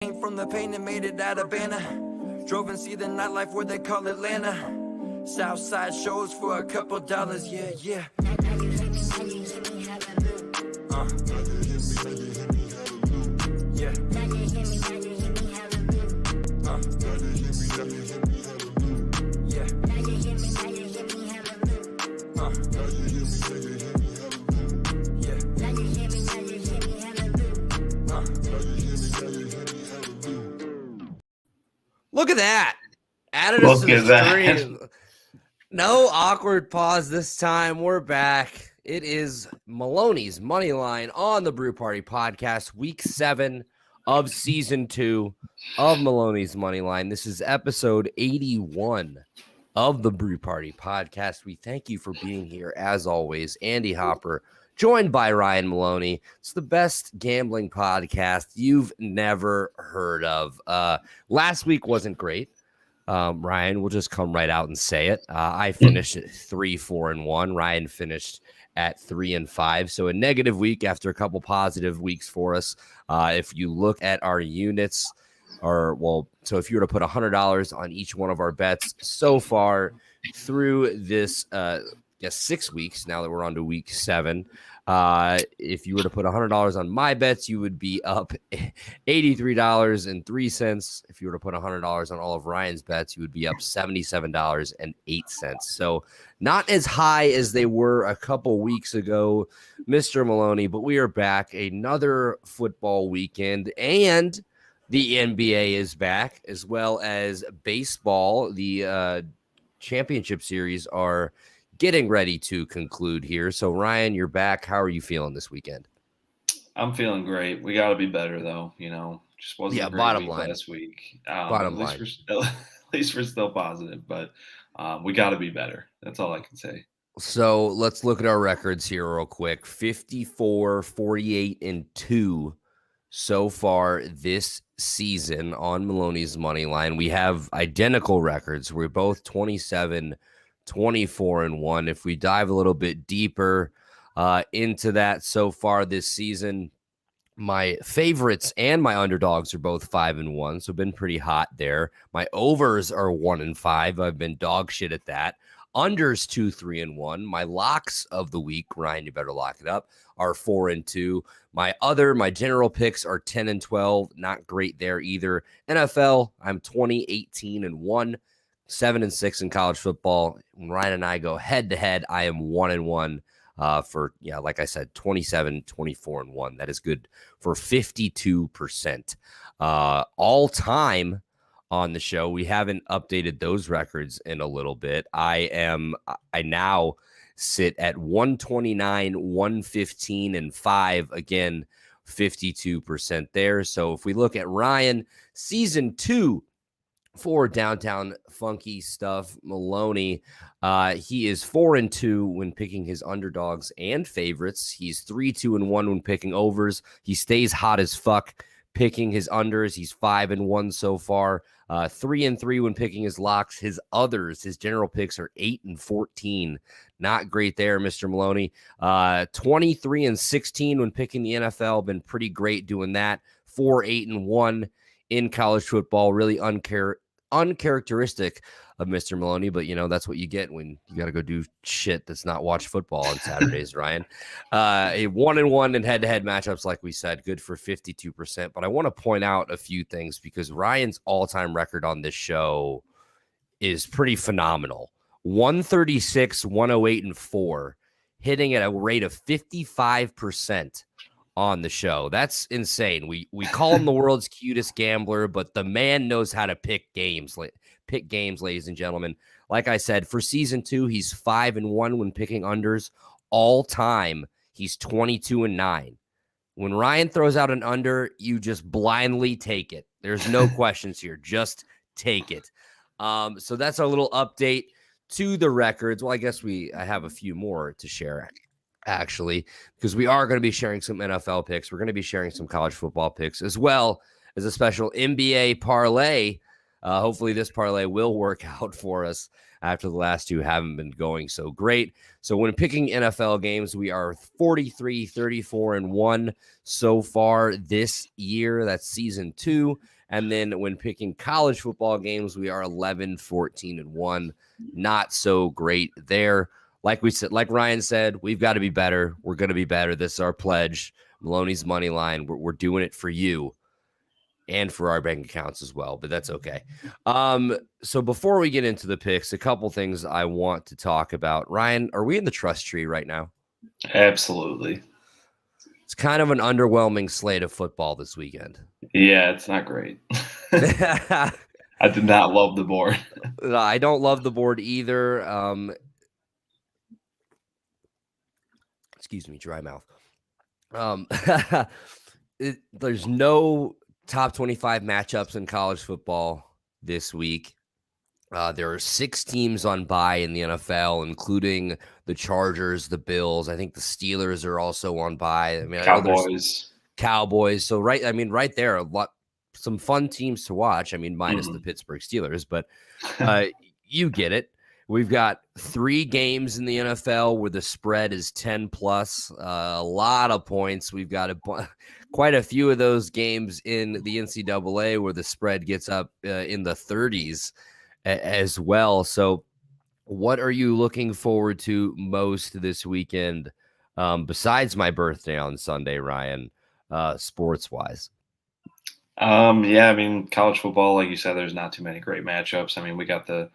Came from the pain and made it out of Banner. Drove and see the nightlife where they call Atlanta. Southside shows for a couple dollars, yeah, yeah. Yeah. Look at that. Added us to the stream. No awkward pause this time. We're back. It is Maloney's Money Line on the Brew Party Podcast, week 7 of season 2 of Maloney's Money Line. This is episode 81 of the Brew Party Podcast. We thank you for being here, as always. Andy Hopper, joined by Ryan Maloney. It's the best gambling podcast you've never heard of. Last week wasn't great. Ryan, we'll just come right out and say it. I finished at 3-4-1. Ryan finished at 3-5. So a negative week after a couple positive weeks for us. If you look at our units, so if you were to put $100 on each one of our bets so far through this 6 weeks, now that we're on to week 7, if you were to put $100 on my bets, you would be up $83.03. If you were to put $100 on all of Ryan's bets, you would be up $77.08. So not as high as they were a couple weeks ago, Mr. Maloney, but we are back. Another football weekend, and the NBA is back, as well as baseball. The championship series are getting ready to conclude here. So, Ryan, you're back. How are you feeling this weekend? I'm feeling great. We got to be better, though. Just wasn't a great week last week. Bottom line. At least we're still positive, but we got to be better. That's all I can say. So let's look at our records here real quick. 54, 48, and 2 so far this season on Maloney's Money Line. We have identical records. We're both 27, 24-1. If we dive a little bit deeper into that so far this season, my favorites and my underdogs are both 5-1, so been pretty hot there. My overs are 1-5. I've been dog shit at that. Unders 2-3-1. My locks of the week, Ryan, you better lock it up, are 4-2. My general picks are 10-12. Not great there either. NFL, I'm 20-18-1. 7-6 in college football. When Ryan and I go head to head, I am 1-1 for, like I said, 27, 24-1. That is good for 52%. All time on the show. We haven't updated those records in a little bit. I now sit at 129, 115, and 5. Again, 52% there. So if we look at Ryan, season 2, for Downtown Funky Stuff, Maloney, he is 4-2 when picking his underdogs and favorites. He's 3-2-1 when picking overs. He stays hot as fuck picking his unders. He's 5-1 so far. 3-3 when picking his locks. His others, his general picks are 8-14. Not great there, Mr. Maloney. 23-16 when picking the NFL. Been pretty great doing that. 4-8-1 in college football. Really uncharacteristic of Mr. Maloney, but that's what you get when you got to go do shit that's not watch football on Saturdays, Ryan. A 1-1 in head-to-head matchups, like we said, good for 52%. But I want to point out a few things because Ryan's all-time record on this show is pretty phenomenal. 136, 108, and 4, hitting at a rate of 55% on the show. That's insane. We call him the world's cutest gambler, but the man knows how to pick games, ladies and gentlemen. Like I said, for season 2, he's 5-1 when picking unders. All time, he's 22-9. When Ryan throws out an under, you just blindly take it. There's no questions here. Just take it. So that's our little update to the records. Well, I guess I have a few more to share, actually, because we are going to be sharing some NFL picks. We're going to be sharing some college football picks, as well as a special NBA parlay Hopefully this parlay will work out for us after the last two haven't been going so great. So when picking NFL games, we are 43, 34, and 1 so far this year. That's season 2. And then when picking college football games, we are 11, 14, and 1. Not so great there. Like we said, like Ryan said, we've got to be better. We're going to be better. This is our pledge. Maloney's money line. We're doing it for you and for our bank accounts as well, but that's okay. So before we get into the picks, a couple things I want to talk about. Ryan, are we in the trust tree right now? Absolutely. It's kind of an underwhelming slate of football this weekend. Yeah, it's not great. I did not love the board. I don't love the board either. Excuse me, dry mouth. There's no top 25 matchups in college football this week. There are 6 teams on bye in the NFL, including the Chargers, the Bills. I think the Steelers are also on bye. I mean, Cowboys. So right there, some fun teams to watch. I mean, minus the Pittsburgh Steelers, but you get it. We've got 3 games in the NFL where the spread is 10 plus, a lot of points. We've got quite a few of those games in the NCAA where the spread gets up in the 30s as well. So what are you looking forward to most this weekend besides my birthday on Sunday, Ryan, sports-wise? Yeah, I mean, college football, like you said, there's not too many great matchups. I mean, we got the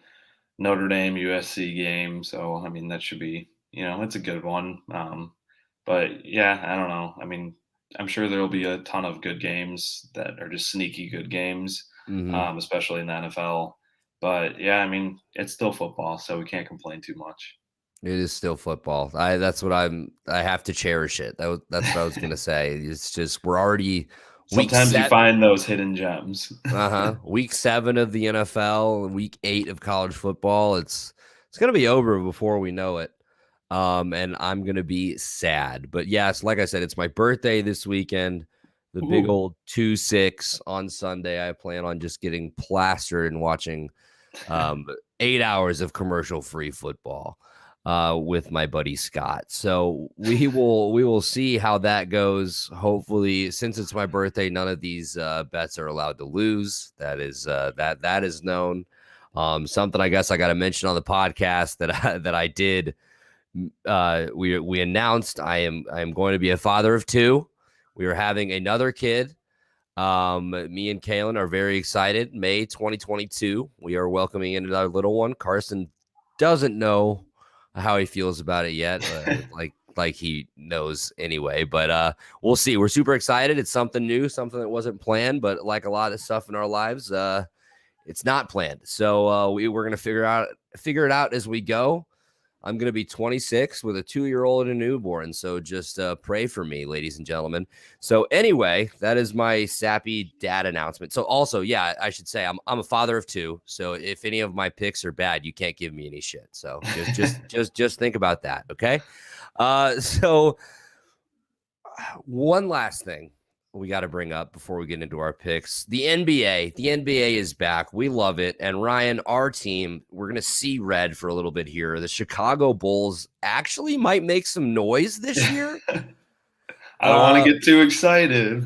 Notre Dame USC game. So, I mean, that should be, it's a good one. But yeah, I don't know. I mean, I'm sure there'll be a ton of good games that are just sneaky good games, especially in the NFL. But yeah, I mean, it's still football, so we can't complain too much. It is still football. I have to cherish it. That's what I was going to say. It's just, we're already sometimes you find those hidden gems. Week 7 of the NFL, week 8 of college football. It's going to be over before we know it. And I'm going to be sad. But yes, like I said, it's my birthday this weekend. The big old 2-6 on Sunday. I plan on just getting plastered and watching 8 hours of commercial-free football with my buddy Scott. So we will see how that goes. Hopefully, since it's my birthday, none of these bets are allowed to lose. That is that is known. Something I guess I got to mention on the podcast that I did. We announced I am going to be a father of 2. We are having another kid. Me and Kalen are very excited. May 2022, we are welcoming in our little one. Carson doesn't know how he feels about it yet, like he knows anyway. But we'll see. We're super excited. It's something new, something that wasn't planned, but like a lot of stuff in our lives, it's not planned. So we're gonna figure it out as we go. I'm going to be 26 with a 2-year-old and a newborn. So just pray for me, ladies and gentlemen. So anyway, that is my sappy dad announcement. So also, yeah, I should say I'm a father of 2. So if any of my picks are bad, you can't give me any shit. So just think about that. Okay. So one last thing we got to bring up before we get into our picks. The NBA is back. We love it. And Ryan, our team, we're going to see red for a little bit here. The Chicago Bulls actually might make some noise this year. I don't want to get too excited.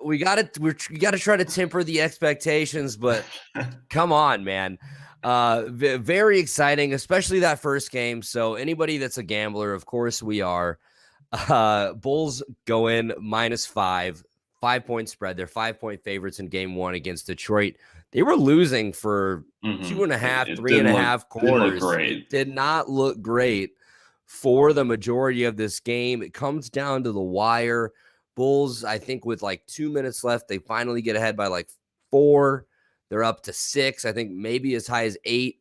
we got to try to temper the expectations, but come on, man. Very exciting, especially that first game. So anybody that's a gambler, of course we are. Bulls go in -5. 5-point spread. They're 5-point favorites in game 1 against Detroit. They were losing for 2.5, 3.5 quarters. It did not look great for the majority of this game. It comes down to the wire. Bulls, I think with 2 minutes left, they finally get ahead by 4. They're up to 6. I think maybe as high as 8.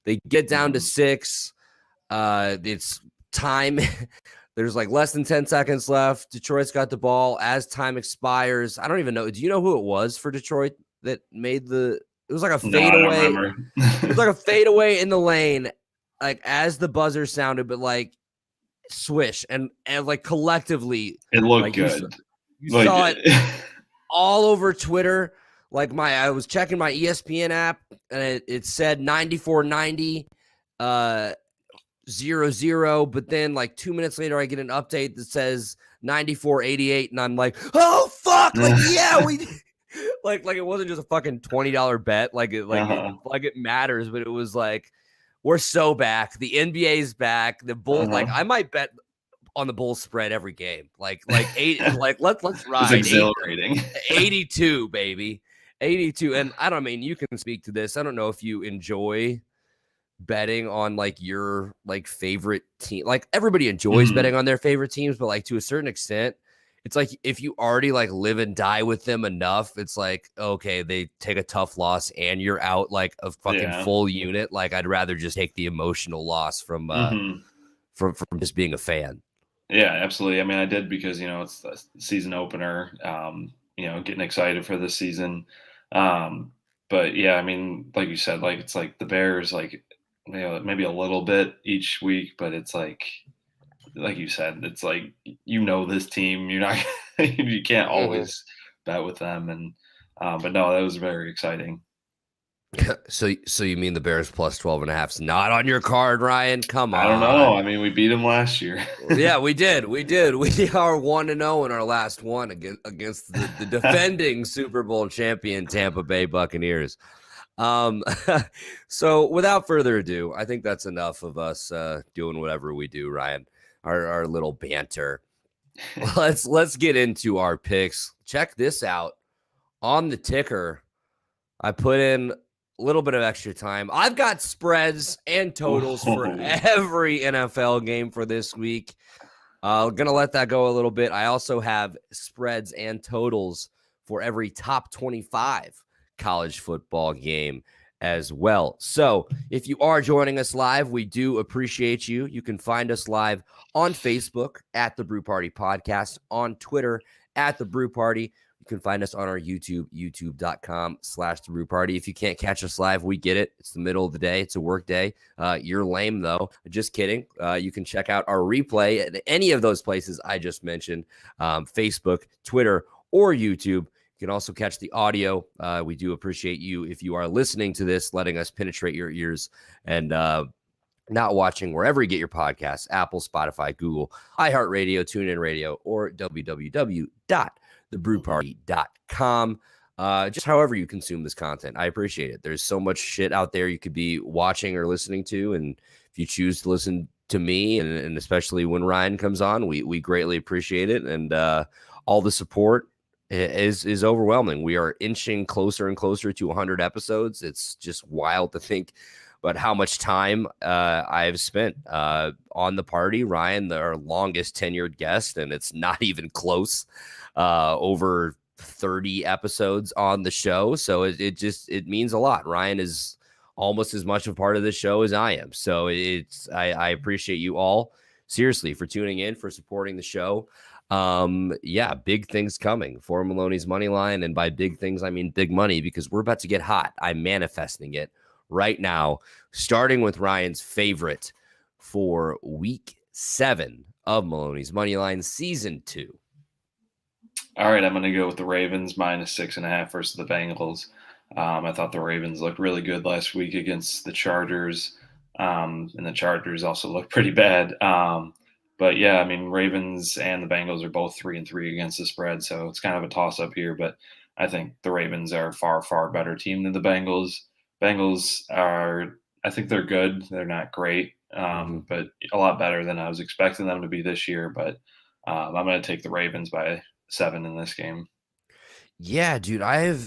They get down to 6. It's time. There's less than 10 seconds left. Detroit's got the ball as time expires. I don't even know. Do you know who it was for Detroit that made it was like a fadeaway. It was like a fadeaway in the lane, as the buzzer sounded, but swish and collectively. It looked good. You saw it all over Twitter. like I was checking my ESPN app and it said 94-90, 0-0, but then like 2 minutes later I get an update that says 94-88, and I'm like, oh fuck, like yeah, we like it wasn't just a fucking $20 bet, like it matters, but it was like we're so back. The NBA's back. The Bulls, like I might bet on the Bulls spread every game. Like let's ride. It's exhilarating. 82, baby. 82. And I don't mean you can speak to this. I don't know if you enjoy betting on like your like favorite team. Like everybody enjoys betting on their favorite teams, but like to a certain extent, it's like if you already like live and die with them enough, it's like, okay, they take a tough loss and you're out like a fucking full unit. Like I'd rather just take the emotional loss from just being a fan. Yeah, absolutely. I mean, I did because, it's the season opener, getting excited for this season. But yeah, I mean, like you said, like it's like the Bears, like, maybe a little bit each week, but it's like you said, it's like, this team, you're not, you can't always bet with them. And, but no, that was very exciting. So you mean the Bears plus 12.5 is not on your card, Ryan? Come on. I don't know. I mean, we beat them last year. Yeah, we did. We are 1-0 in our last one against the defending Super Bowl champion Tampa Bay Buccaneers. So without further ado, I think that's enough of us doing whatever we do, Ryan. Our little banter. Let's get into our picks. Check this out. On the ticker, I put in a little bit of extra time. I've got spreads and totals for every NFL game for this week. Gonna let that go a little bit. I also have spreads and totals for every top 25 college football game as well. So if you are joining us live, we do appreciate you. You can find us live on Facebook at the Brew Party Podcast, on Twitter at the Brew Party. You can find us on our YouTube, youtube.com/the Brew Party. If you can't catch us live, we get it. It's the middle of the day. It's a work day. You're lame, though. Just kidding. You can check out our replay at any of those places I just mentioned, Facebook, Twitter, or YouTube. You can also catch the audio. We do appreciate you if you are listening to this, letting us penetrate your ears and not watching wherever you get your podcasts, Apple, Spotify, Google, iHeartRadio, TuneIn Radio, or www.thebrewparty.com. Just however you consume this content. I appreciate it. There's so much shit out there you could be watching or listening to. And if you choose to listen to me, and especially when Ryan comes on, we greatly appreciate it. And all the support is overwhelming. We are inching closer and closer to 100 episodes. It's just wild to think about how much time I've spent on the party. Ryan, our longest tenured guest, and it's not even close. Over 30 episodes on the show. So it means a lot. Ryan is almost as much a part of the show as I am. So I appreciate you all seriously for tuning in, for supporting the show. Yeah, big things coming for Maloney's Money Line. And by big things, I mean big money, because we're about to get hot. I'm manifesting it right now, starting with Ryan's favorite for week 7 of Maloney's Money Line season 2. All right, I'm going to go with the Ravens minus 6.5 versus the Bengals. I thought the Ravens looked really good last week against the Chargers, and the Chargers also looked pretty bad. But yeah, I mean, Ravens and the Bengals are both 3-3 against the spread, so it's kind of a toss-up here. But I think the Ravens are a far, far better team than the Bengals. Bengals are, I think they're good. They're not great, but a lot better than I was expecting them to be this year. But I'm going to take the Ravens by 7 in this game. Yeah, dude,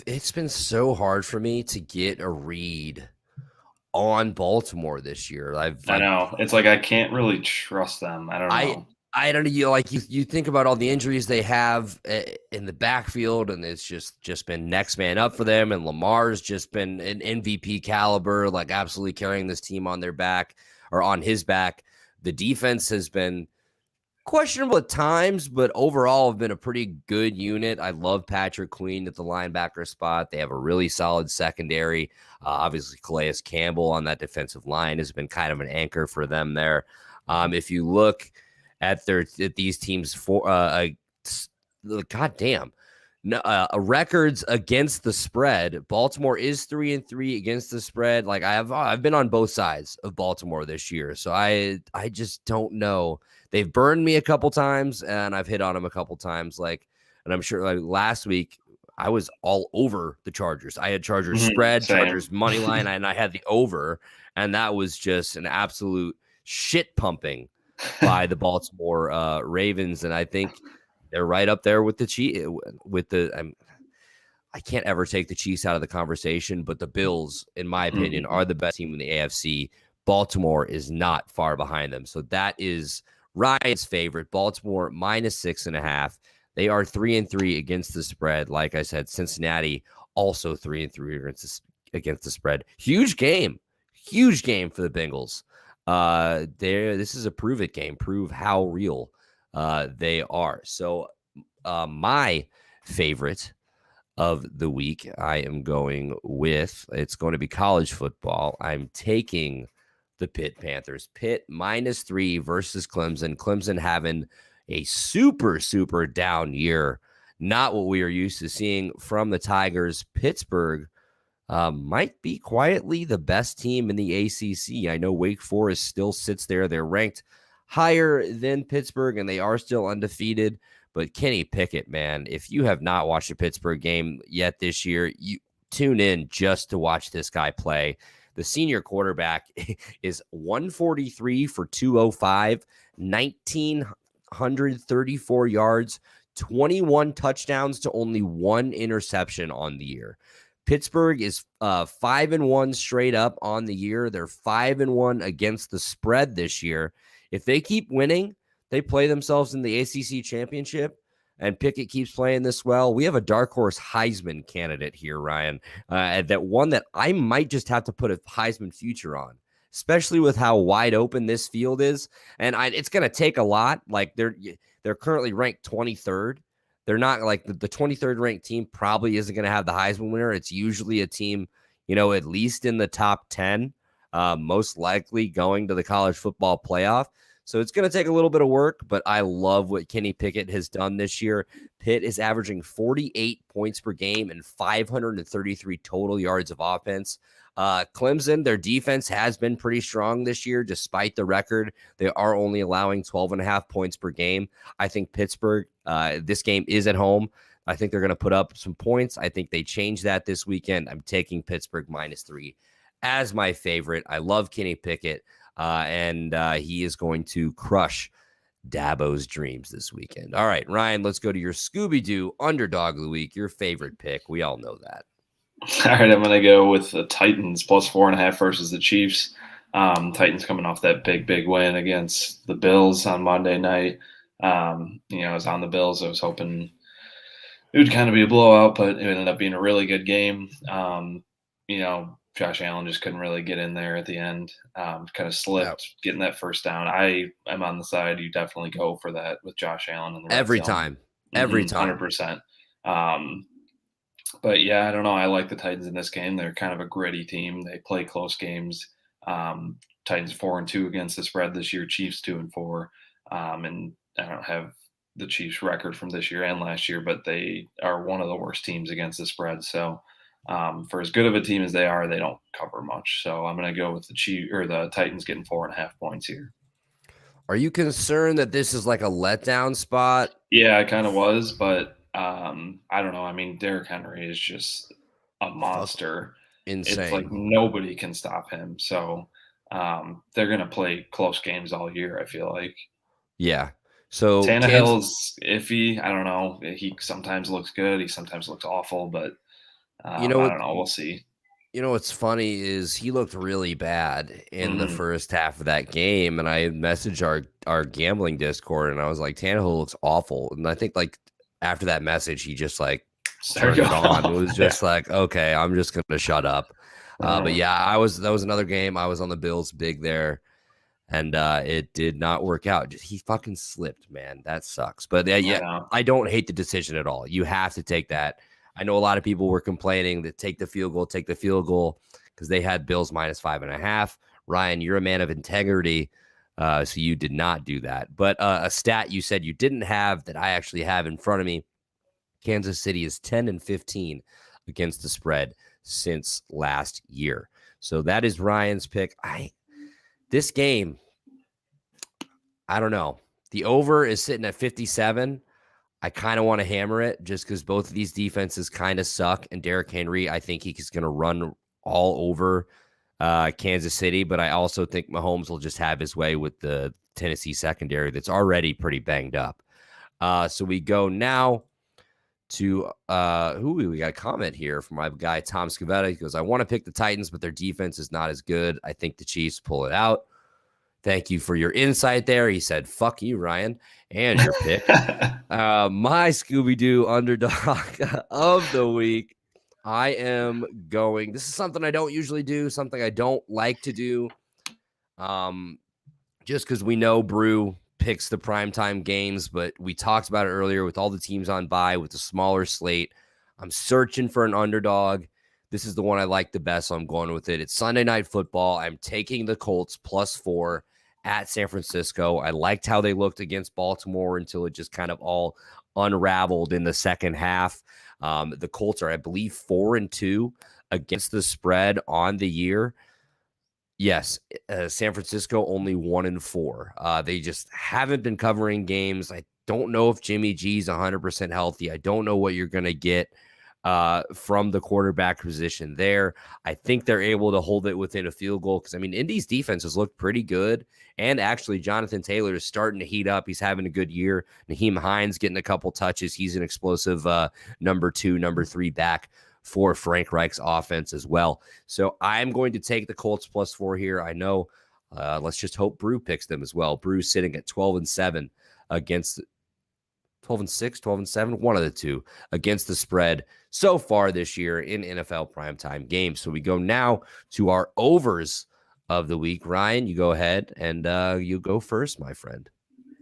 it's been so hard for me to get a read on Baltimore this year. I know. It's like I can't really trust them. I don't know. I don't know. Like you think about all the injuries they have in the backfield, and it's just been next man up for them. And Lamar's just been an MVP caliber, like absolutely carrying this team on their back or on his back. The defense has been questionable at times, but overall have been a pretty good unit. I love Patrick Queen at the linebacker spot. They have a really solid secondary. Obviously, Calais Campbell on that defensive line has been kind of an anchor for them there. If you look at these teams goddamn, No, records against the spread. Baltimore is 3-3 against the spread. Like I've been on both sides of Baltimore this year, so I just don't know. They've burned me a couple times, and I've hit on them a couple times. Like, and I'm sure like last week I was all over the Chargers. I had Chargers spread, Same. Chargers money line, and I had the over, and that was just an absolute shit pumping by the Baltimore Ravens, and I think they're right up there with the Chiefs. I can't ever take the Chiefs out of the conversation, but the Bills, in my opinion, are the best team in the AFC. Baltimore is not far behind them. So that is Ryan's favorite. Baltimore -6.5. They are 3-3 against the spread. Like I said, Cincinnati also 3-3 against the spread. Huge game for the Bengals. This is a prove it game. Prove how real they are. So my favorite of the week, I am going with, it's going to be college football. I'm taking the Pitt Panthers. Pitt -3 versus Clemson. Clemson having a super, super down year. Not what we are used to seeing from the Tigers. Pittsburgh might be quietly the best team in the ACC. I know Wake Forest still sits there. They're ranked higher than Pittsburgh, and they are still undefeated. But Kenny Pickett, man, if you have not watched a Pittsburgh game yet this year, you tune in just to watch this guy play. The senior quarterback is 143 for 205, 1,934 yards, 21 touchdowns to only 1 interception on the year. Pittsburgh is 5-1 straight up on the year. They're 5-1 against the spread this year. If they keep winning, they play themselves in the ACC championship, and Pickett keeps playing this well. We have a dark horse Heisman candidate here, Ryan, that I might just have to put a Heisman future on, especially with how wide open this field is. And it's going to take a lot. Like they're currently ranked 23rd. They're not like the 23rd ranked team probably isn't going to have the Heisman winner. It's usually a team, at least in the top 10, most likely going to the college football playoff. So it's going to take a little bit of work, but I love what Kenny Pickett has done this year. Pitt is averaging 48 points per game and 533 total yards of offense. Clemson, their defense has been pretty strong this year, despite the record. They are only allowing 12.5 points per game. I think Pittsburgh, this game is at home. I think they're going to put up some points. I think they change that this weekend. I'm taking Pittsburgh -3 as my favorite. I love Kenny Pickett. And he is going to crush Dabo's dreams this weekend. All right, Ryan, let's go to your Scooby-Doo underdog of the week, your favorite pick. We all know that. All right, I'm going to go with the Titans +4.5 versus the Chiefs. Titans coming off that big win against the Bills on Monday night. I was on the Bills. I was hoping it would kind of be a blowout, but it ended up being a really good game. Josh Allen just couldn't really get in there at the end. Kind of slipped getting that first down. I am on the side. You definitely go for that with Josh Allen in the every time. 100%. But yeah, I don't know. I like the Titans in this game. They're kind of a gritty team. They play close games. Titans 4-2 against the spread this year. Chiefs 2-4. And I don't have the Chiefs record from this year and last year, but they are one of the worst teams against the spread. So for as good of a team as they are, they don't cover much. So I'm going to go with the Titans getting 4.5 points here. Are you concerned that this is like a letdown spot? Yeah, I kind of was, but I don't know. I mean, Derrick Henry is just a monster. Insane. It's like nobody can stop him. So they're going to play close games all year, I feel like. Yeah. So Tannehill's iffy. I don't know. He sometimes looks good. He sometimes looks awful, but I don't know. We'll see. What's funny is he looked really bad in the first half of that game, and I messaged our gambling Discord, and I was like, Tannehill looks awful. And I think like after that message, he just like turned it on. It was just like, okay, I'm just gonna shut up. But yeah, that was another game. I was on the Bills big there, and it did not work out. He fucking slipped, man. That sucks. But yeah, I don't hate the decision at all. You have to take that. I know a lot of people were complaining that take the field goal, because they had Bills -5.5. Ryan, you're a man of integrity, so you did not do that. But a stat you said you didn't have that I actually have in front of me Kansas City is 10-15 against the spread since last year. So that is Ryan's pick. This game, I don't know. The over is sitting at 57. I kind of want to hammer it just because both of these defenses kind of suck. And Derrick Henry, I think he's going to run all over Kansas City. But I also think Mahomes will just have his way with the Tennessee secondary that's already pretty banged up. So we go now to we got a comment here from my guy Tom Scavetta. He goes, I want to pick the Titans, but their defense is not as good. I think the Chiefs pull it out. Thank you for your insight there. He said, fuck you, Ryan, and your pick. My Scooby-Doo underdog of the week. I am going, this is something I don't usually do, something I don't like to do. Just because we know Brew picks the primetime games, but we talked about it earlier with all the teams on bye with the smaller slate. I'm searching for an underdog. This is the one I like the best, so I'm going with it. It's Sunday Night Football. I'm taking the Colts +4 at San Francisco. I liked how they looked against Baltimore until it just kind of all unraveled in the second half. The Colts are, I believe, 4-2 against the spread on the year. Yes, San Francisco only 1-4. They just haven't been covering games. I don't know if Jimmy G's 100% healthy. I don't know what you're going to get from the quarterback position there. I think they're able to hold it within a field goal because, I mean, Indy's defenses look pretty good. And actually, Jonathan Taylor is starting to heat up. He's having a good year. Naheem Hines getting a couple touches. He's an explosive number 2, number 3 back for Frank Reich's offense as well. So I'm going to take the Colts +4 here. I know. Let's just hope Brew picks them as well. Brew's sitting at 12-7 against 12-6, 12-7, one of the two against the spread so far this year in NFL primetime games. So we go now to our overs of the week. Ryan, you go ahead and you go first, my friend.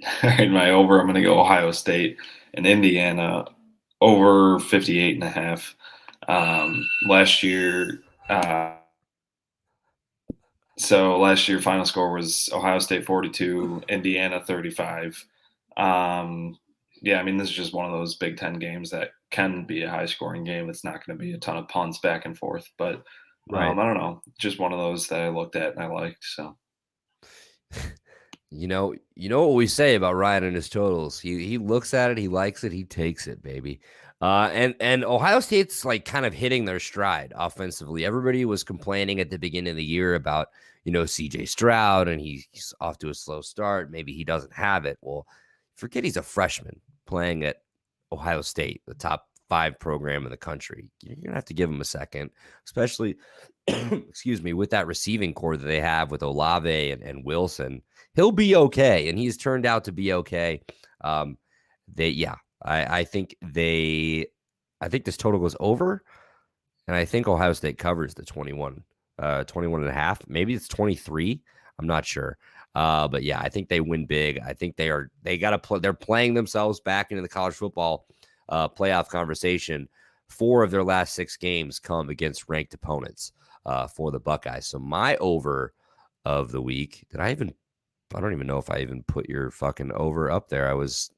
All right, my over, I'm going to go Ohio State and Indiana over 58.5. Last year, last year final score was Ohio State 42, Indiana 35. Yeah, I mean, this is just one of those Big Ten games that can be a high-scoring game. It's not going to be a ton of punts back and forth, but right. I don't know, just one of those that I looked at and I liked. So, you know what we say about Ryan and his totals. He looks at it, he likes it, he takes it, baby. And Ohio State's like kind of hitting their stride offensively. Everybody was complaining at the beginning of the year about CJ Stroud and he's off to a slow start. Maybe he doesn't have it. Well, forget he's a freshman playing at Ohio State, the top 5 program in the country. You're going to have to give him a second, especially, excuse me, with that receiving core that they have with Olave and Wilson. He'll be okay, and he's turned out to be okay. I think this total goes over, and I think Ohio State covers the 21 and a half. Maybe it's 23. I'm not sure. But yeah, I think they win big. I think they're playing themselves back into the college football playoff conversation. 4 of their last 6 games come against ranked opponents for the Buckeyes. So my over of the week, I don't even know if I even put your fucking over up there. I was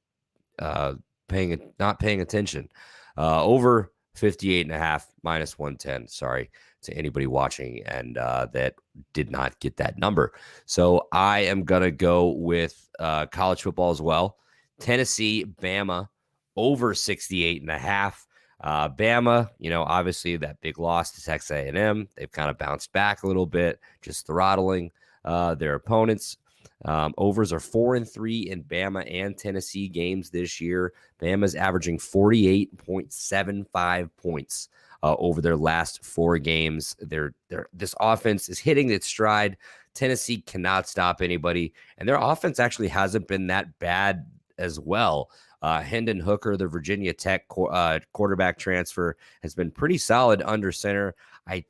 not paying attention. Over 58.5 -110. Sorry to anybody watching and that did not get that number. So I am going to go with college football as well. Tennessee, Bama, over 68.5. Bama, obviously that big loss to Texas A&M. They've kind of bounced back a little bit, just throttling their opponents. Overs are 4-3 in Bama and Tennessee games this year. Bama's averaging 48.75 points over their last 4 games. This offense is hitting its stride. Tennessee cannot stop anybody, and their offense actually hasn't been that bad as well. Hendon Hooker, the Virginia Tech quarterback transfer, has been pretty solid under center. I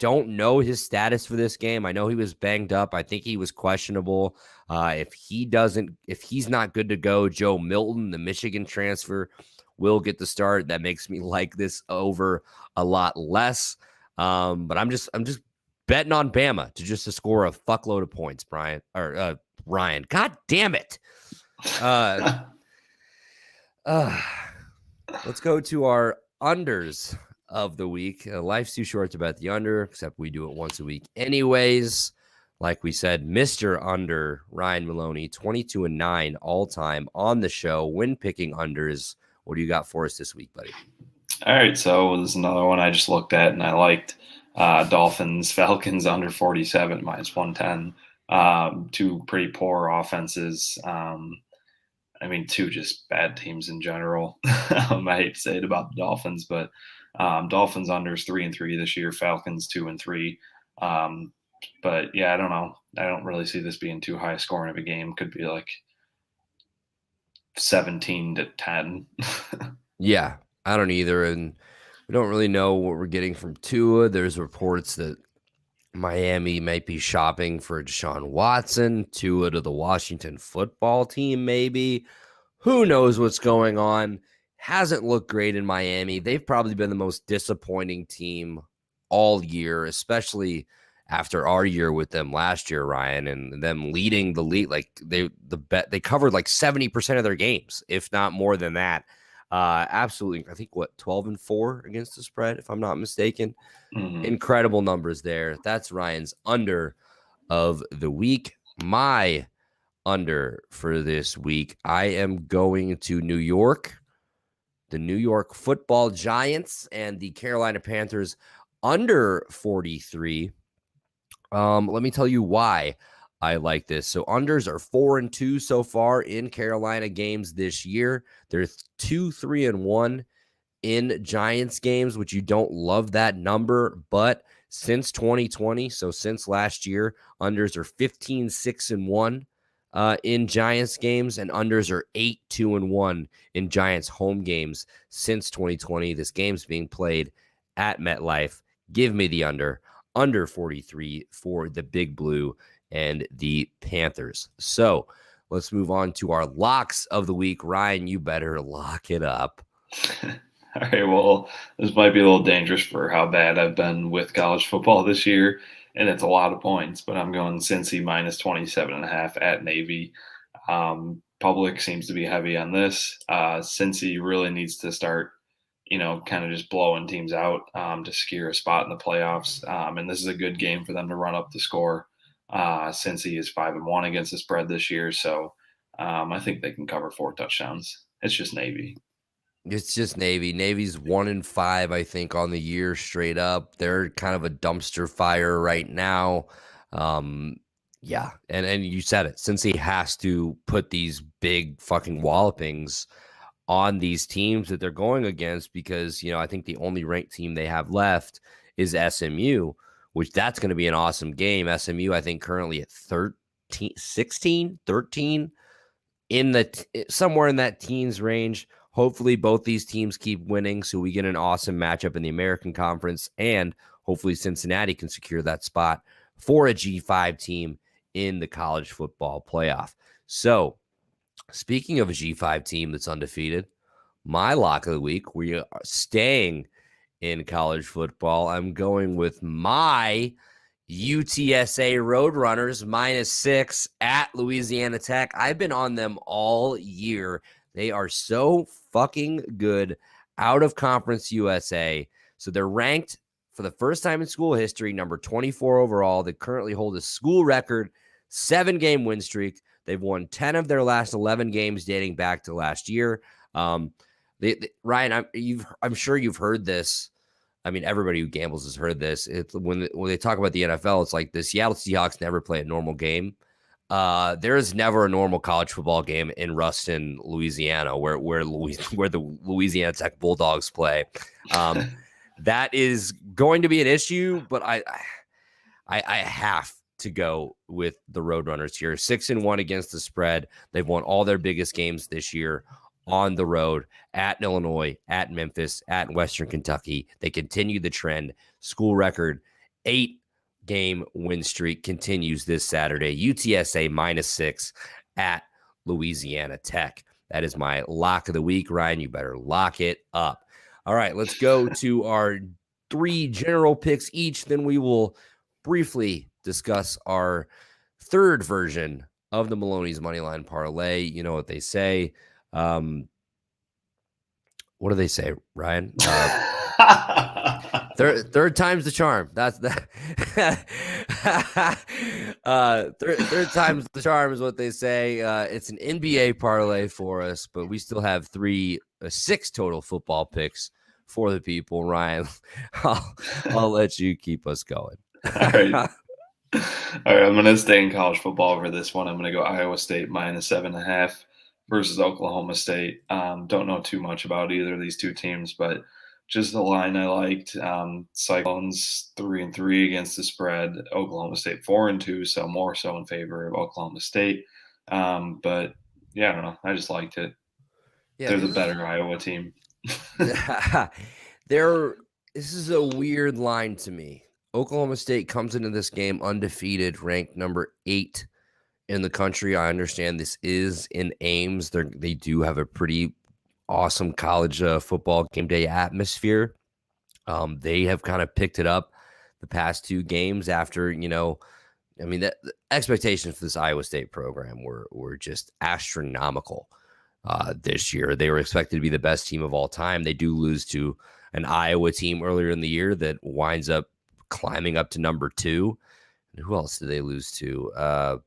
don't know his status for this game. I know he was banged up. I think he was questionable. If he's not good to go, Joe Milton, the Michigan transfer, will get the start. That makes me like this over a lot less. But I'm just betting on Bama to score a fuckload of points, Ryan. God damn it. Let's go to our unders of the week. Life's too short to bet the under, except we do it once a week anyways. Like we said, Mr. Under, Ryan Maloney, 22-9 all-time on the show when picking unders. What do you got for us this week, buddy? All right, so there's another one I just looked at and I liked. Dolphins, Falcons under 47 minus 110. Two pretty poor offenses. Two just bad teams in general. I hate to say it about the Dolphins, but Dolphins unders 3-3 this year, Falcons 2-3. But yeah, I don't know. I don't really see this being too high scoring of a game. Could be like 17-10. Yeah, I don't either. And we don't really know what we're getting from Tua. There's reports that Miami might be shopping for Deshaun Watson, Tua to the Washington football team, maybe. Who knows what's going on? Hasn't looked great in Miami. They've probably been the most disappointing team all year, especially after our year with them last year, Ryan, and them leading the league. Like they covered like 70% of their games, if not more than that. Absolutely. I think 12-4 against the spread, if I'm not mistaken. Mm-hmm. Incredible numbers there. That's Ryan's under of the week. My under for this week, I am going to New York, the New York Football Giants and the Carolina Panthers under 43. Let me tell you why I like this. So unders are 4-2 so far in Carolina games this year. They're 2-3-1 in Giants games, which you don't love that number, but since 2020, so since last year, unders are 15-6-1 in Giants games, and unders are 8-2-1 in Giants home games since 2020. This game's being played at MetLife. Give me the under 43 for the Big Blue and the Panthers. So let's move on to our locks of the week. Ryan, you better lock it up. All right, well, this might be a little dangerous for how bad I've been with college football this year, and it's a lot of points, but I'm going Cincy minus 27.5 at Navy. Public seems to be heavy on this. Cincy really needs to start, kind of just blowing teams out to secure a spot in the playoffs, and this is a good game for them to run up the score. Cincy is 5-1 against the spread this year, so I think they can cover 4 touchdowns. It's just Navy. It's just Navy. Navy's 1-5, I think, on the year straight up. They're kind of a dumpster fire right now. Yeah, and you said it. Since he has to put these big fucking wallopings on these teams that they're going against, because I think the only ranked team they have left is SMU, which that's going to be an awesome game. SMU, I think, currently at 13, in the somewhere in that teens range. Hopefully both these teams keep winning so we get an awesome matchup in the American Conference, and hopefully Cincinnati can secure that spot for a G5 team in the college football playoff. So speaking of a G5 team that's undefeated, my lock of the week, we are staying in college football. I'm going with my UTSA Roadrunners -6 at Louisiana Tech. I've been on them all year. They are so fucking good out of Conference USA. So they're ranked for the first time in school history, number 24 overall. They currently hold a school record 7-game win streak. They've won 10 of their last 11 games dating back to last year. Ryan, I'm sure you've heard this. I mean, everybody who gambles has heard this. It's when they talk about the NFL, it's like the Seattle Seahawks never play a normal game. There is never a normal college football game in Ruston, Louisiana, where the Louisiana Tech Bulldogs play. That is going to be an issue, but I have to go with the Roadrunners here. 6-1 against the spread. They've won all their biggest games this year on the road, at Illinois, at Memphis, at Western Kentucky. They continue the trend. School record 8-game win streak continues this Saturday. UTSA -6 at Louisiana Tech. That is my lock of the week. Ryan, you better lock it up. All right, let's go to our 3 general picks each. Then we will briefly discuss our third version of the Maloney's Moneyline Parlay. You know what they say. What do they say, Ryan? Third time's the charm. That's that. Third time's the charm is what they say. It's an NBA parlay for us, but we still have 6 total football picks for the people. Ryan, I'll let you keep us going. All right. All right, I'm going to stay in college football for this one. I'm going to go Iowa State -7.5 versus Oklahoma State. Don't know too much about either of these two teams, but just the line I liked. Cyclones 3-3 against the spread. Oklahoma State 4-2, so more so in favor of Oklahoma State. But yeah, I don't know. I just liked it. Yeah, they're the better Iowa team. This is a weird line to me. Oklahoma State comes into this game undefeated, ranked number 8 in the country. I understand this is in Ames. They do have a pretty awesome college football game day atmosphere. They have kind of picked it up the past 2 games after, the expectations for this Iowa State program were just astronomical this year. They were expected to be the best team of all time. They do lose to an Iowa team earlier in the year that winds up climbing up to number 2. And who else did they lose to?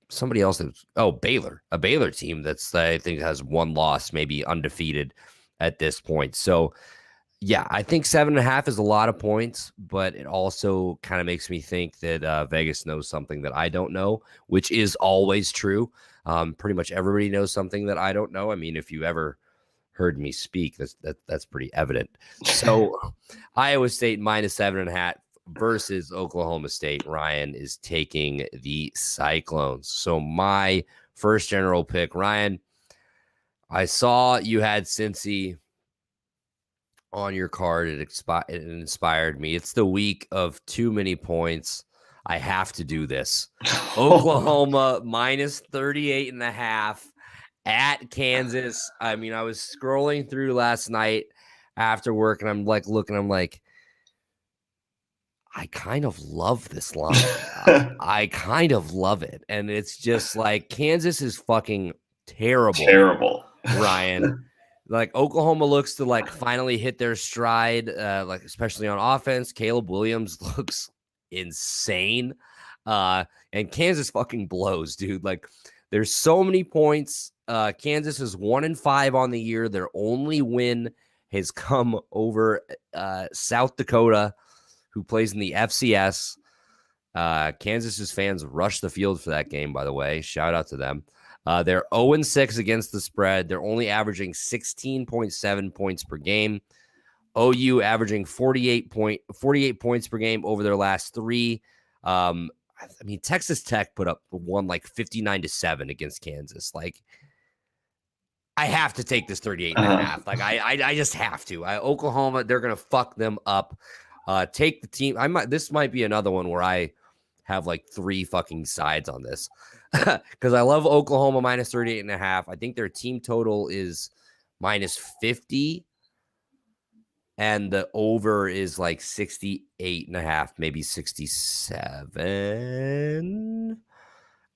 Somebody else. Baylor, a Baylor team that's, I think, has 1 loss, maybe undefeated at this point. So yeah, I think 7.5 is a lot of points, but it also kind of makes me think that Vegas knows something that I don't know, which is always true. Pretty much everybody knows something that I don't know. I mean, if you ever heard me speak, that's pretty evident. So Iowa State -7.5 versus Oklahoma State. Ryan is taking the Cyclones. So my first general pick, Ryan, I saw you had Cincy on your card. It inspired me. It's the week of too many points. I have to do this. Oklahoma -38.5 at Kansas. I mean, I was scrolling through last night after work, and I'm like looking, I'm like, I kind of love this line. I kind of love it. And it's just like Kansas is fucking terrible. Ryan. Like Oklahoma looks to like finally hit their stride, like especially on offense. Caleb Williams looks insane. And Kansas fucking blows, dude. Like there's so many points. Kansas is 1-5 on the year. Their only win has come over South Dakota, who plays in the FCS. Kansas's fans rushed the field for that game, by the way. Shout out to them. They're 0-6 against the spread. They're only averaging 16.7 points per game. OU averaging 48 points per game over their last 3. Texas Tech put up one like 59-7 against Kansas. Like, I have to take this 38.5. Like, I just have to. Oklahoma, they're gonna fuck them up. Take the team. This might be another one where I have like 3 fucking sides on this because I love Oklahoma -38.5. I think their team total is -50, and the over is like 68.5, maybe 67.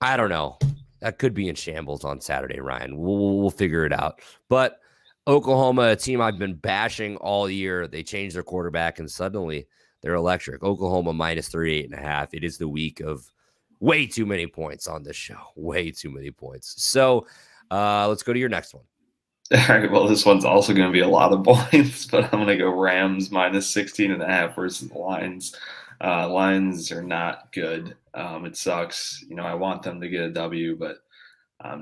I don't know. That could be in shambles on Saturday, Ryan. We'll figure it out. But Oklahoma, a team I've been bashing all year, they changed their quarterback and suddenly they're electric. Oklahoma -38.5. It is the week of way too many points on this show. Way too many points. So let's go to your next one. All right. Well, this one's also going to be a lot of points, but I'm going to go Rams -16.5 versus the Lions. Lions are not good. It sucks. I want them to get a W, but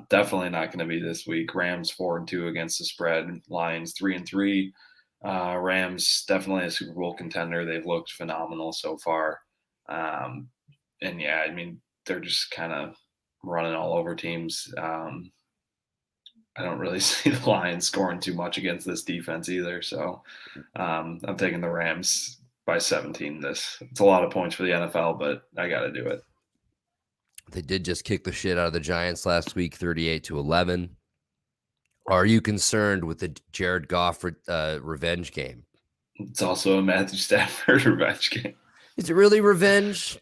definitely not going to be this week. Rams 4-2 against the spread. Lions 3-3. Rams definitely a Super Bowl contender. They've looked phenomenal so far. And yeah, they're just kind of running all over teams. I don't really see the Lions scoring too much against this defense either. So I'm taking the Rams by 17. It's a lot of points for the NFL, but I got to do it. They did just kick the shit out of the Giants last week, 38-11. Are you concerned with the Jared Goff revenge game? It's also a Matthew Stafford revenge game. Is it really revenge?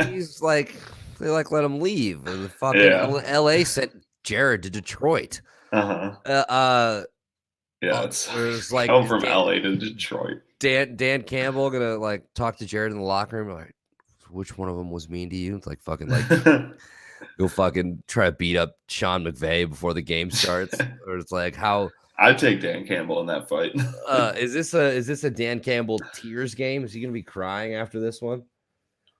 He's like, they let him leave. And the fucking LA sent Jared to Detroit. Yeah, Yeah, it's There's like go from LA to Detroit. Dan Campbell gonna like talk to Jared in the locker room, like, which one of them was mean to you? It's like fucking like go fucking try to beat up Sean McVay before the game starts, or it's like how I'd take Dan Campbell in that fight. is this a Dan Campbell tears game? Is he gonna be crying after this one?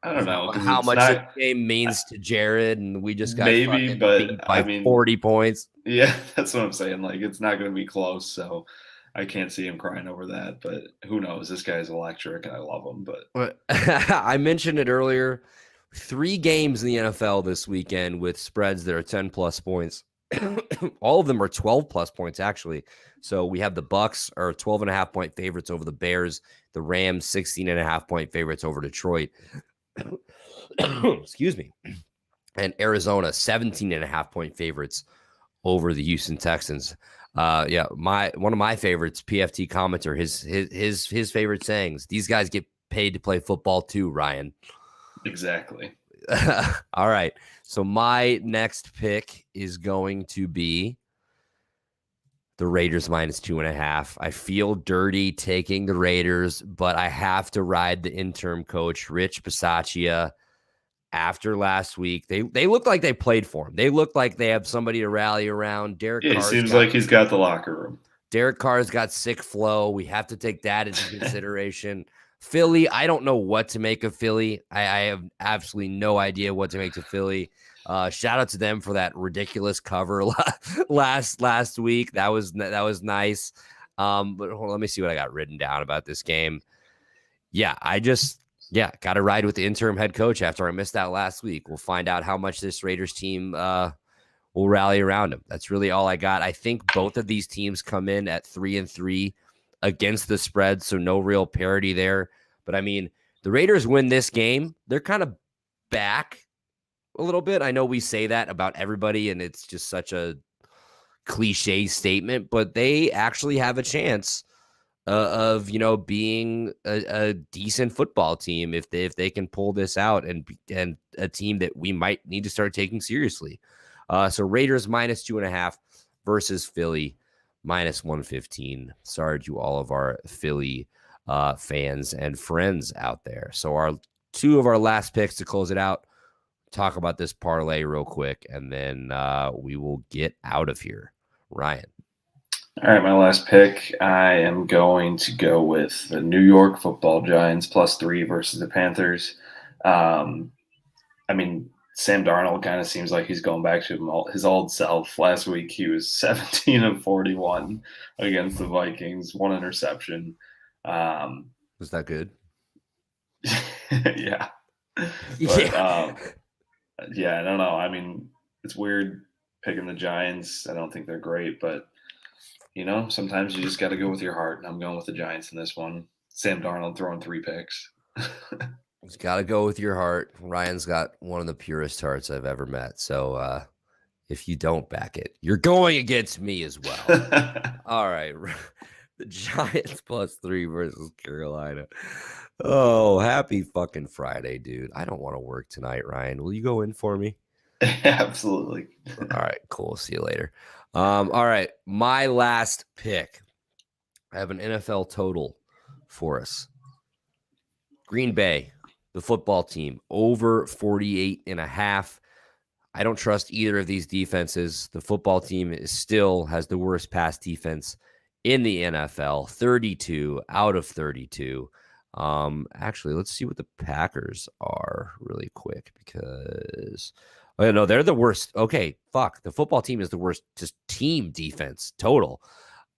I don't know because How it's much not this game means to Jared, and we just got maybe, fucking but beat by I mean 40 points. Yeah, that's what I'm saying. Like, it's not going to be close, so I can't see him crying over that. But who knows? This guy's electric, and I love him. But I mentioned it earlier. 3 games in the NFL this weekend with spreads that are 10 plus points. All of them are 12 plus points, actually. So we have the Bucks are 12.5 point favorites over the Bears, the Rams 16.5 point favorites over Detroit. Excuse me. And Arizona 17.5 point favorites over the Houston Texans. Yeah, one of my favorites, PFT commenter, his favorite sayings. These guys get paid to play football too, Ryan. Exactly. All right. So my next pick is going to be the Raiders minus 2.5. I feel dirty taking the Raiders, but I have to ride the interim coach, Rich Bisaccia. After last week, they looked like they played for him. They looked like they have somebody to rally around. It seems like he's got the locker room. Derek Carr's got sick flow. We have to take that into consideration. Philly, I don't know what to make of Philly. I have absolutely no idea what to make of Philly. Shout out to them for that ridiculous cover last week. That was nice. But hold on, let me see what I got written down about this game. Yeah, got to ride with the interim head coach after I missed out last week. We'll find out how much this Raiders team will rally around him. That's really all I got. I think both of these teams come in at 3-3 against the spread, so no real parity there. But I mean, the Raiders win this game, they're kind of back a little bit. I know we say that about everybody, and it's just such a cliche statement, but they actually have a chance of being a decent football team if they can pull this out and a team that we might need to start taking seriously. So Raiders minus 2.5 versus Philly minus 115. Sorry to all of our Philly fans and friends out there. So our 2 of our last picks to close it out. Talk about this parlay real quick, and then we will get out of here. Ryan. All right, my last pick, I am going to go with the New York Football Giants +3 versus the Panthers. I mean, Sam Darnold kind of seems like he's going back to his old self. Last week, he was 17 of 41 against the Vikings, 1 interception. Was that good? Yeah. But, yeah, I don't know. I mean, it's weird picking the Giants. I don't think they're great, but sometimes you just got to go with your heart, and I'm going with the Giants in this one. Sam Darnold throwing 3 picks. It's got to go with your heart. Ryan's got one of the purest hearts I've ever met. So if you don't back it, you're going against me as well. All right. The Giants +3 versus Carolina. Oh, happy fucking Friday, dude. I don't want to work tonight, Ryan. Will you go in for me? Absolutely. All right, cool. See you later. All right, my last pick. I have an NFL total for us. Green Bay, the football team, over 48.5. I don't trust either of these defenses. The football team still has the worst pass defense in the NFL, 32 out of 32. Actually, let's see what the Packers are really quick because no, they're the worst. Okay, fuck. The football team is the worst just team defense total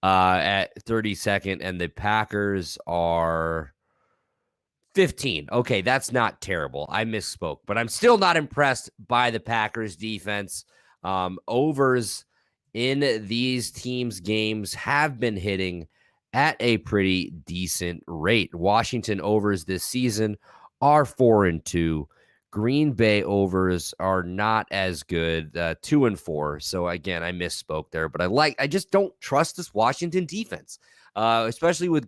at 32nd, and the Packers are 15. Okay, that's not terrible. I misspoke, but I'm still not impressed by the Packers defense. Overs in these teams' games have been hitting at a pretty decent rate. Washington overs this season are 4-2. Green Bay overs are not as good, 2-4. So again, I misspoke there, but I just don't trust this Washington defense, especially with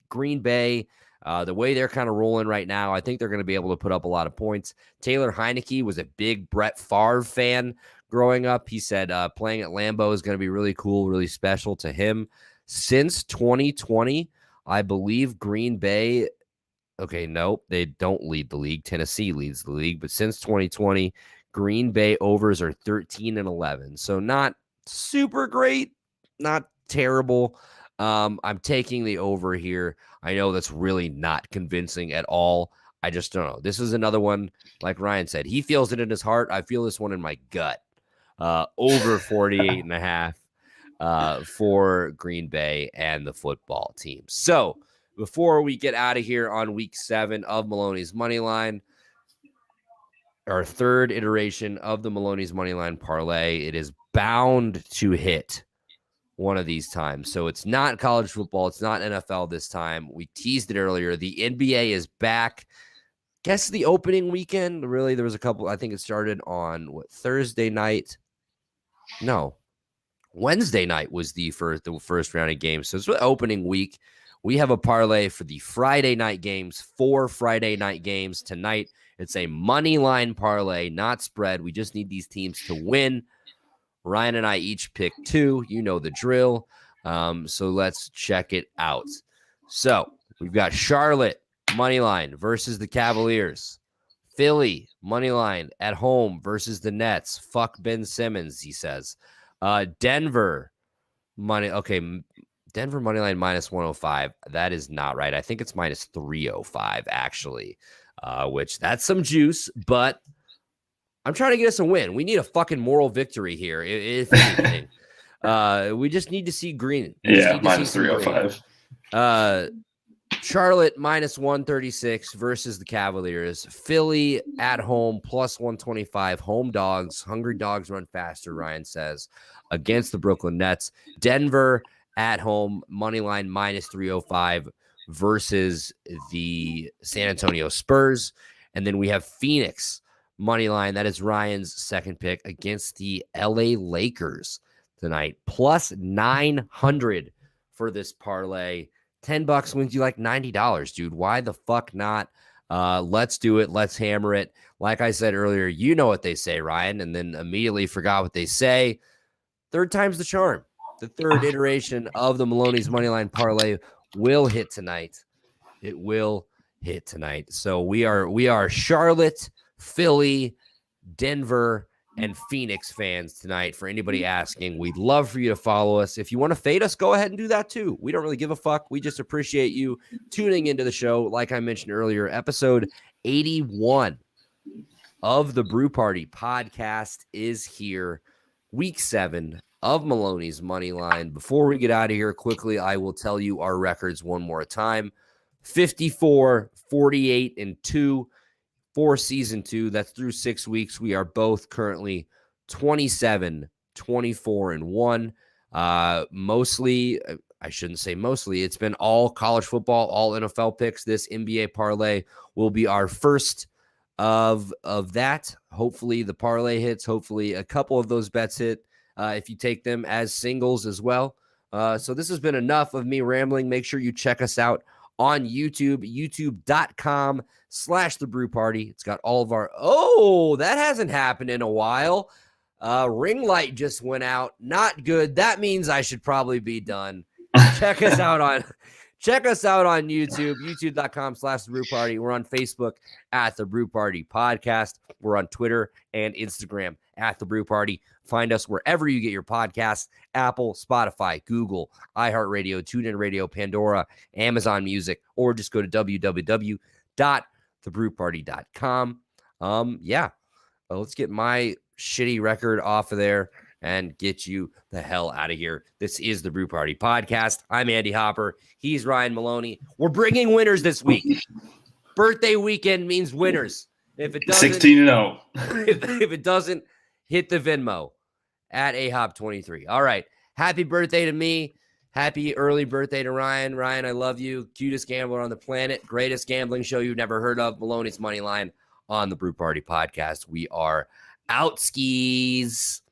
Green Bay. The way they're kind of rolling right now, I think they're going to be able to put up a lot of points. Taylor Heineke was a big Brett Favre fan growing up. He said playing at Lambeau is going to be really cool, really special to him. Since 2020, I believe Green Bay, okay, nope, they don't lead the league. Tennessee leads the league. But since 2020, Green Bay overs are 13 and 11. So not super great, not terrible. I'm taking the over here. I know that's really not convincing at all. I just don't know. This is another one, like Ryan said, he feels it in his heart. I feel this one in my gut. Over 48 and a half for Green Bay and the football team. So before we get out of here on week 7 of Maloney's Moneyline, our third iteration of the Maloney's Moneyline Parlay, it is bound to hit one of these times. So it's not college football. It's not NFL this time. We teased it earlier. The NBA is back. Guess the opening weekend. Really, there was a couple. I think it started on Thursday night. No, Wednesday night was the first round of games. So it's the opening week. We have a parlay for the Friday night games. 4 Friday night games tonight. It's a money line parlay, not spread. We just need these teams to win. Ryan and I each pick 2. You know the drill. So let's check it out. So we've got Charlotte money line versus the Cavaliers. Philly money line at home versus the Nets. Fuck Ben Simmons, he says. Denver money. Okay, Denver money line minus 105. That is not right. I think it's minus 305 actually, which that's some juice. But I'm trying to get us a win. We need a fucking moral victory here, if anything. We just need to see green. Minus 305. Charlotte minus 136 versus the Cavaliers. Philly at home plus 125. Home dogs. Hungry dogs run faster, Ryan says, against the Brooklyn Nets. Denver at home, money line minus 305 versus the San Antonio Spurs. And then we have Phoenix money line. That is Ryan's second pick against the LA Lakers tonight. Plus 900 for this parlay. $10 wins you like $90, dude. Why the fuck not? Let's do it. Let's hammer it. Like I said earlier, you know what they say, Ryan, and then immediately forgot what they say. Third time's the charm. The third iteration of the Maloney's Moneyline Parlay will hit tonight. It will hit tonight. So we are Charlotte, Philly, Denver, and Phoenix fans tonight. For anybody asking, we'd love for you to follow us. If you want to fade us, go ahead and do that too. We don't really give a fuck. We just appreciate you tuning into the show. Like I mentioned earlier, episode 81 of the Brew Party podcast is here. Week 7 of Maloney's Moneyline. Before we get out of here quickly, I will tell you our records one more time. 54, 48, and 2 for season 2. That's through 6 weeks. We are both currently 27, 24, and 1. Mostly, I shouldn't say mostly, it's been all college football, all NFL picks. This NBA parlay will be our first of that. Hopefully the parlay hits. Hopefully a couple of those bets hit if you take them as singles as well. So this has been enough of me rambling. Make sure you check us out on YouTube, youtube.com/The Brew Party. It's got all of our, that hasn't happened in a while. Ring light just went out. Not good. That means I should probably be done. Check us out on YouTube, youtube.com/The Brew Party. We're on Facebook at The Brew Party Podcast. We're on Twitter and Instagram at The Brew Party. Find us wherever you get your podcasts: Apple, Spotify, Google, iHeartRadio, TuneIn Radio, Pandora, Amazon Music, or just go to www.thebrewparty.com. Let's get my shitty record off of there and get you the hell out of here. This is the Brew Party Podcast. I'm Andy Hopper. He's Ryan Maloney. We're bringing winners this week. Birthday weekend means winners. If it doesn't, 16-0. if it doesn't, hit the Venmo at ahop23. All right. Happy birthday to me. Happy early birthday to Ryan. Ryan, I love you. Cutest gambler on the planet. Greatest gambling show you've never heard of. Maloney's Moneyline on the Brew Party Podcast. We are out skis.